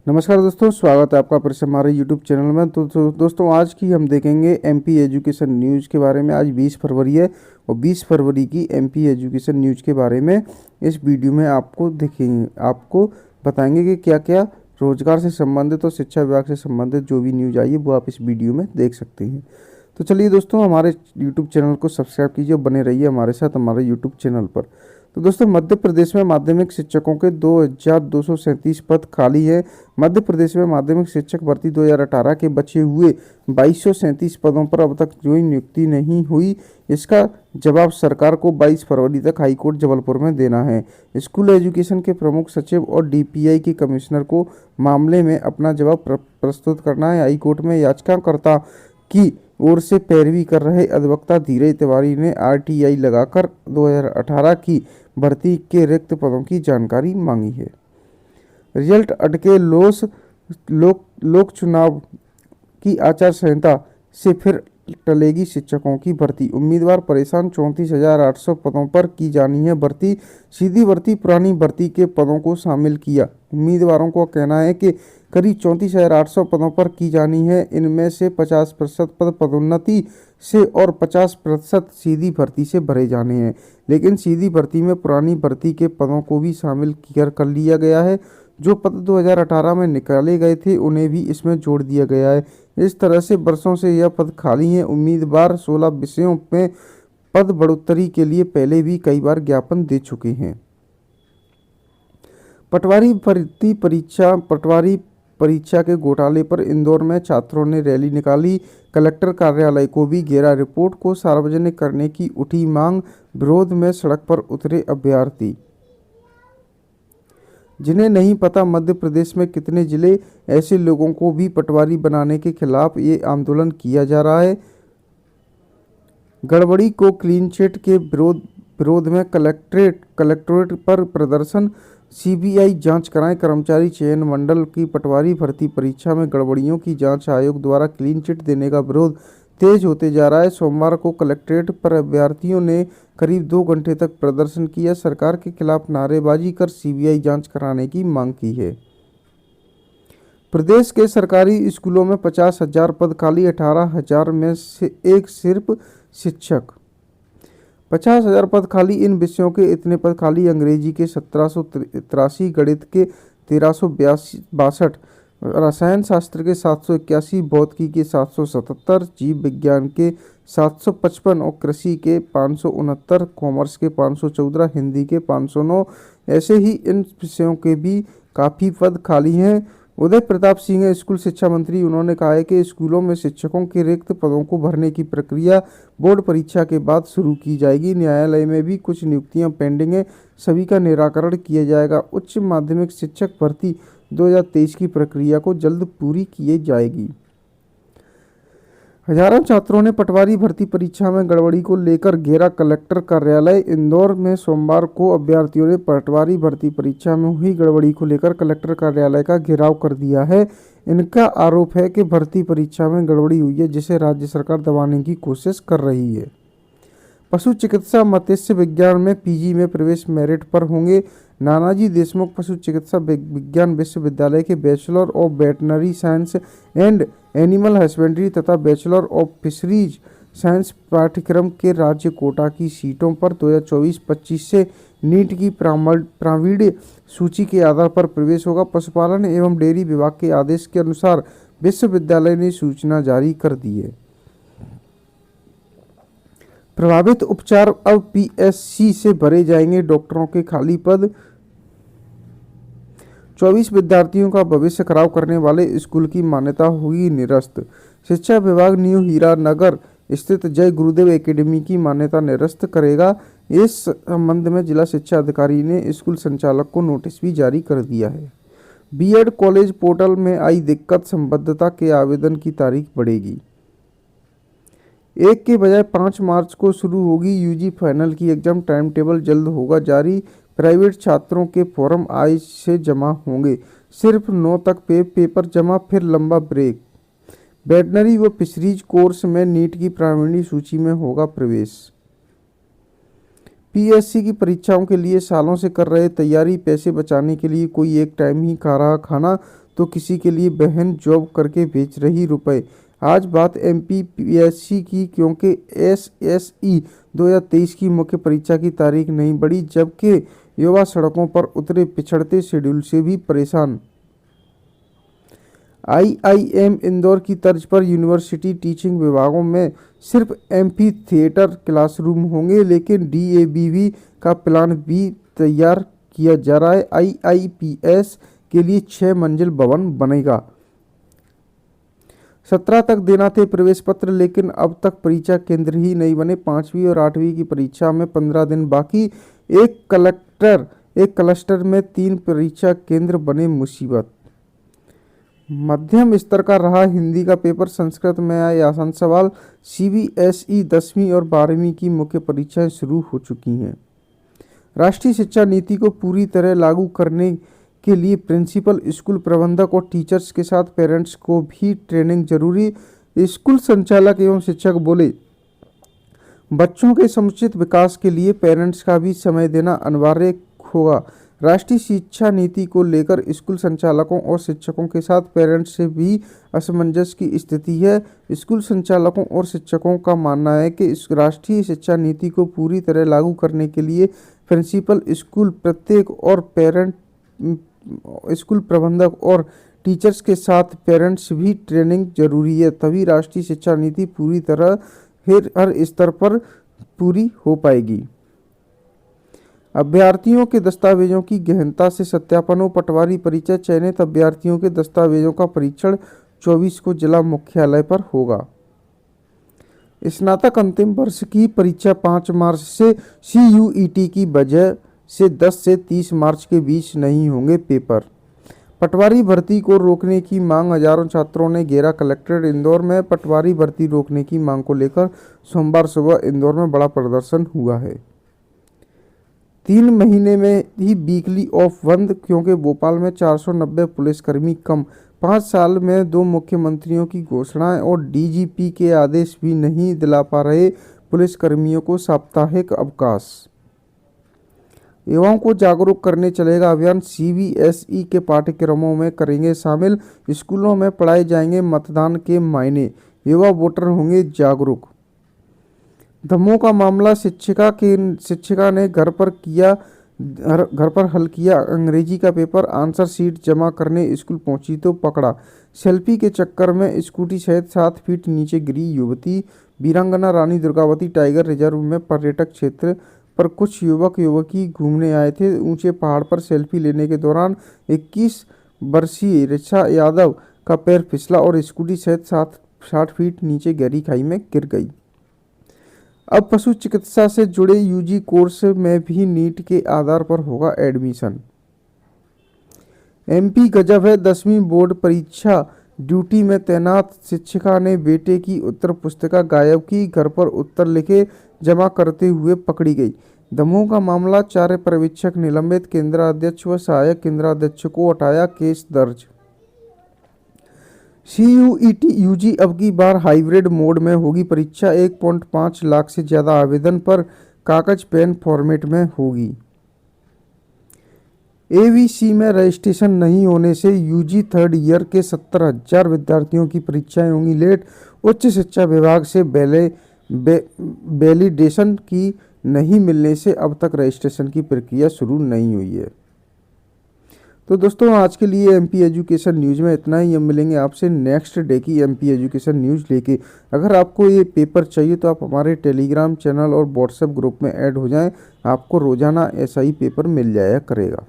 नमस्कार दोस्तों, स्वागत है आपका फिर से हमारे यूट्यूब चैनल में। तो दोस्तों, आज की हम देखेंगे एमपी एजुकेशन न्यूज़ के बारे में। आज 20 फरवरी है और 20 फरवरी की एमपी एजुकेशन न्यूज़ के बारे में इस वीडियो में आपको बताएंगे कि क्या क्या रोजगार से संबंधित और शिक्षा विभाग से संबंधित जो भी न्यूज़ आई है वो आप इस वीडियो में देख सकते हैं। तो चलिए दोस्तों, हमारे यूट्यूब चैनल को सब्सक्राइब कीजिए और बने रहिए हमारे साथ हमारे यूट्यूब चैनल पर। तो दोस्तों, मध्य प्रदेश में माध्यमिक शिक्षकों के 2237 पद खाली है। मध्य प्रदेश में माध्यमिक शिक्षक भर्ती 2018 के बचे हुए 2237 पदों पर अब तक कोई नियुक्ति नहीं हुई। इसका जवाब सरकार को 22 फरवरी तक हाईकोर्ट जबलपुर में देना है। स्कूल एजुकेशन के प्रमुख सचिव और डीपीआई के कमिश्नर को मामले में अपना जवाब प्रस्तुत करना है। हाईकोर्ट में याचिकाकर्ता की ओर से पैरवी कर रहे अधिवक्ता धीरज तिवारी ने आरटीआई लगाकर 2018 की भर्ती के रिक्त पदों की जानकारी मांगी है। रिजल्ट अटके लोक चुनाव की आचार संहिता से फिर टलेगी शिक्षकों की भर्ती। उम्मीदवार परेशान, 34,800 पदों पर की जानी है भर्ती। सीधी भर्ती पुरानी भर्ती के पदों को शामिल किया। उम्मीदवारों को कहना है कि करीब 34,800 पदों पर की जानी है। इनमें से 50% पद पदोन्नति से और 50% सीधी भर्ती से भरे जाने हैं, लेकिन सीधी भर्ती में पुरानी भर्ती के पदों को भी शामिल कर लिया गया है। जो पद 2018 में निकाले गए थे उन्हें भी इसमें जोड़ दिया गया है। इस तरह से वर्षों से यह पद खाली हैं। उम्मीदवार 16 विषयों में पद बढ़ोतरी के लिए पहले भी कई बार ज्ञापन दे चुके हैं। पटवारी परीक्षा के घोटाले पर इंदौर में छात्रों ने रैली निकाली। कलेक्टर कार्यालय को भी घेरा। रिपोर्ट को सार्वजनिक करने की उठी मांग। विरोध में सड़क पर उतरे अभ्यर्थी। जिन्हें नहीं पता मध्य प्रदेश में कितने जिले, ऐसे लोगों को भी पटवारी बनाने के खिलाफ ये आंदोलन किया जा रहा है। गड़बड़ी को क्लीन चिट के विरोध में कलेक्ट्रेट पर प्रदर्शन। सीबीआई जांच कराएं। कर्मचारी चयन मंडल की पटवारी भर्ती परीक्षा में गड़बड़ियों की जांच आयोग द्वारा क्लीन चिट देने का विरोध तेज होते जा रहा है। सोमवार को कलेक्ट्रेट पर अभ्यर्थियों ने करीब 2 घंटे तक प्रदर्शन किया। सरकार के खिलाफ नारेबाजी कर सीबीआई जांच कराने की मांग की है। प्रदेश के सरकारी स्कूलों में 50,000 पद खाली। 18,000 में से एक सिर्फ शिक्षक। 50,000 पद खाली। इन विषयों के इतने पद खाली। अंग्रेजी के 1783, गणित के 1362, रसायन शास्त्र के 781, भौतिकी के 777, जीव विज्ञान के 755 और कृषि के 569, कॉमर्स के 514, हिंदी के 509। ऐसे ही इन विषयों के भी काफ़ी पद खाली हैं। उदय प्रताप सिंह है स्कूल शिक्षा मंत्री। उन्होंने कहा है कि स्कूलों में शिक्षकों के रिक्त पदों को भरने की प्रक्रिया बोर्ड परीक्षा के बाद शुरू की जाएगी। न्यायालय में भी कुछ नियुक्तियां पेंडिंग है, सभी का निराकरण किया जाएगा। उच्च माध्यमिक शिक्षक भर्ती 2023 की प्रक्रिया को जल्द पूरी की जाएगी। हजारों छात्रों ने पटवारी भर्ती परीक्षा में गड़बड़ी को लेकर घेरा कलेक्टर कार्यालय। इंदौर में सोमवार को अभ्यर्थियों ने पटवारी भर्ती परीक्षा में हुई गड़बड़ी को लेकर कलेक्टर कार्यालय का घेराव कर दिया है। इनका आरोप है कि भर्ती परीक्षा में गड़बड़ी हुई है, जिसे राज्य सरकार दबाने की कोशिश कर रही है। पशु चिकित्सा मत्स्य विज्ञान में पीजी में प्रवेश मेरिट पर होंगे। नानाजी देशमुख पशु चिकित्सा विज्ञान विश्वविद्यालय के bachelor of veterinary science and animal husbandry तथा बैचलर ऑफ फिशरीज साइंस पाठ्यक्रम के राज्य कोटा की सीटों पर 2024-25 से नीट की प्रावीण्य सूची के आधार पर प्रवेश होगा। पशुपालन एवं डेयरी विभाग के आदेश के अनुसार विश्वविद्यालय ने सूचना जारी कर दी है। प्रभावित उपचार अब पीएससी से भरे जाएंगे। डॉक्टरों के खाली पद। 24 विद्यार्थियों का भविष्य खराब करने वाले स्कूल की मान्यता होगी निरस्त। शिक्षा विभाग न्यू हीरानगर स्थित जय गुरुदेव एकेडमी की मान्यता निरस्त करेगा। इस संबंध में जिला शिक्षा अधिकारी ने स्कूल संचालक को नोटिस भी जारी कर दिया है। बीएड कॉलेज पोर्टल में आई दिक्कत। संबद्धता के आवेदन की तारीख बढ़ेगी। 1 के बजाय 5 मार्च को शुरू होगी यूजी फाइनल की एग्जाम। टाइम टेबल जल्द होगा जारी। प्राइवेट छात्रों के फॉर्म आज से जमा होंगे। सिर्फ 9 तक पेपर जमा, फिर लंबा ब्रेक। वेटनरी व फिशरीज कोर्स में नीट की प्रावीण्य सूची में होगा प्रवेश। पीएससी की परीक्षाओं के लिए सालों से कर रहे तैयारी, पैसे बचाने के लिए कोई एक टाइम ही खा रहा खाना, तो किसी के लिए बहन जॉब करके भेज रही रुपए। आज बात एमपीपीएससी की, क्योंकि एसएसई 2023 की मुख्य परीक्षा की तारीख नहीं बढ़ी, जबकि युवा सड़कों पर उतरे, पिछड़ते शेड्यूल से भी परेशान। आईआईएम इंदौर की तर्ज पर यूनिवर्सिटी टीचिंग विभागों में सिर्फ एम्फी थिएटर क्लासरूम होंगे, लेकिन डीएवीवी का प्लान भी तैयार किया जा रहा है। आईआईपीएस के लिए 6 मंजिल भवन बनेगा। 17 तक देना थे प्रवेश पत्र, लेकिन अब तक परीक्षा केंद्र ही नहीं बने। 5वीं और 8वीं की परीक्षा में 15 दिन बाकी। एक क्लस्टर में 3 परीक्षा केंद्र बने, मुसीबत। मध्यम स्तर का रहा हिंदी का पेपर, संस्कृत में आए आसान सवाल। सीबीएसई 10वीं और 12वीं की मुख्य परीक्षाएं शुरू हो चुकी हैं। राष्ट्रीय शिक्षा नीति को पूरी तरह लागू करने के लिए प्रिंसिपल, स्कूल प्रबंधक और टीचर्स के साथ पेरेंट्स को भी ट्रेनिंग जरूरी। स्कूल संचालक एवं शिक्षक बोले, बच्चों के समुचित विकास के लिए पेरेंट्स का भी समय देना अनिवार्य होगा। राष्ट्रीय शिक्षा नीति को लेकर स्कूल संचालकों और शिक्षकों के साथ पेरेंट्स से भी असमंजस की स्थिति है। स्कूल संचालकों और शिक्षकों का मानना है कि इस राष्ट्रीय शिक्षा नीति को पूरी तरह लागू करने के लिए प्रिंसिपल, स्कूल प्रत्येक और पेरेंट, स्कूल प्रबंधक और टीचर्स के साथ पेरेंट्स भी ट्रेनिंग जरूरी है, तभी राष्ट्रीय शिक्षा नीति पूरी तरह हर स्तर पर पूरी हो पाएगी। अभ्यर्थियों के दस्तावेजों की गहनता से सत्यापन। पटवारी परीक्षा चयनित अभ्यर्थियों के दस्तावेजों का परीक्षण 24 को जिला मुख्यालय पर होगा। स्नातक अंतिम वर्ष की परीक्षा 5 मार्च से, सीयूईटी की वजह से 10 से 30 मार्च के बीच नहीं होंगे पेपर। पटवारी भर्ती को रोकने की मांग, हजारों छात्रों ने घेरा कलेक्ट्रेट इंदौर में। पटवारी भर्ती रोकने की मांग को लेकर सोमवार सुबह इंदौर में बड़ा प्रदर्शन हुआ है। 3 महीने में ही वीकली ऑफ बंद, क्योंकि भोपाल में 490 पुलिसकर्मी कम। 5 साल में 2 मुख्यमंत्रियों की घोषणाएं और डीजीपी के आदेश भी नहीं दिला पा रहे पुलिसकर्मियों को साप्ताहिक अवकाश। युवाओं को जागरूक करने चलेगा अभियान, सीबीएसई के पाठ्यक्रमों में करेंगे शामिल। स्कूलों में पढ़ाए जाएंगे मतदान के मायने, युवा वोटर होंगे जागरूक। दमोह का मामला, शिक्षिका ने घर पर हल किया अंग्रेजी का पेपर। आंसर शीट जमा करने स्कूल पहुंची तो पकड़ा। सेल्फी के चक्कर में स्कूटी सहित 7 फीट नीचे गिरी युवती। वीरांगना रानी दुर्गावती टाइगर रिजर्व में पर्यटक क्षेत्र पर कुछ युवक युवती घूमने आए थे। ऊंचे पहाड़ पर सेल्फी लेने के दौरान 21 वर्षीय ऋचा यादव का पैर फिसला और स्कूटी सहित 60 फीट नीचे गहरी खाई में गिर गई। अब पशु चिकित्सा से जुड़े यूजी कोर्स में भी नीट के आधार पर होगा एडमिशन। एमपी गजब है, 10वीं बोर्ड परीक्षा ड्यूटी में तैनात शिक्षिका ने बेटे की उत्तर पुस्तिका गायब की। घर पर उत्तर लिखे जमा करते हुए पकड़ी गई। दमोह का मामला, 4 पर्यवेक्षक निलंबित, केंद्राध्यक्ष व सहायक केंद्राध्यक्ष को हटाया, केस दर्ज। सीयूईटी यूजी अब की बार हाइब्रिड मोड में होगी परीक्षा। 1.5 लाख से ज्यादा आवेदन पर कागज पेन फॉर्मेट में होगी। एवीसी में रजिस्ट्रेशन नहीं होने से यूजी 3rd ईयर के 70,000 विद्यार्थियों की परीक्षाएं होंगी लेट। उच्च शिक्षा विभाग से वैलिडेशन की नहीं मिलने से अब तक रजिस्ट्रेशन की प्रक्रिया शुरू नहीं हुई है। तो दोस्तों आज के लिए एमपी एजुकेशन न्यूज़ में इतना ही। हम मिलेंगे आपसे नेक्स्ट डे की एमपी एजुकेशन न्यूज़ लेके। अगर आपको ये पेपर चाहिए तो आप हमारे टेलीग्राम चैनल और व्हाट्सएप ग्रुप में ऐड हो जाएं। आपको रोजाना ऐसा ही पेपर मिल जाया करेगा।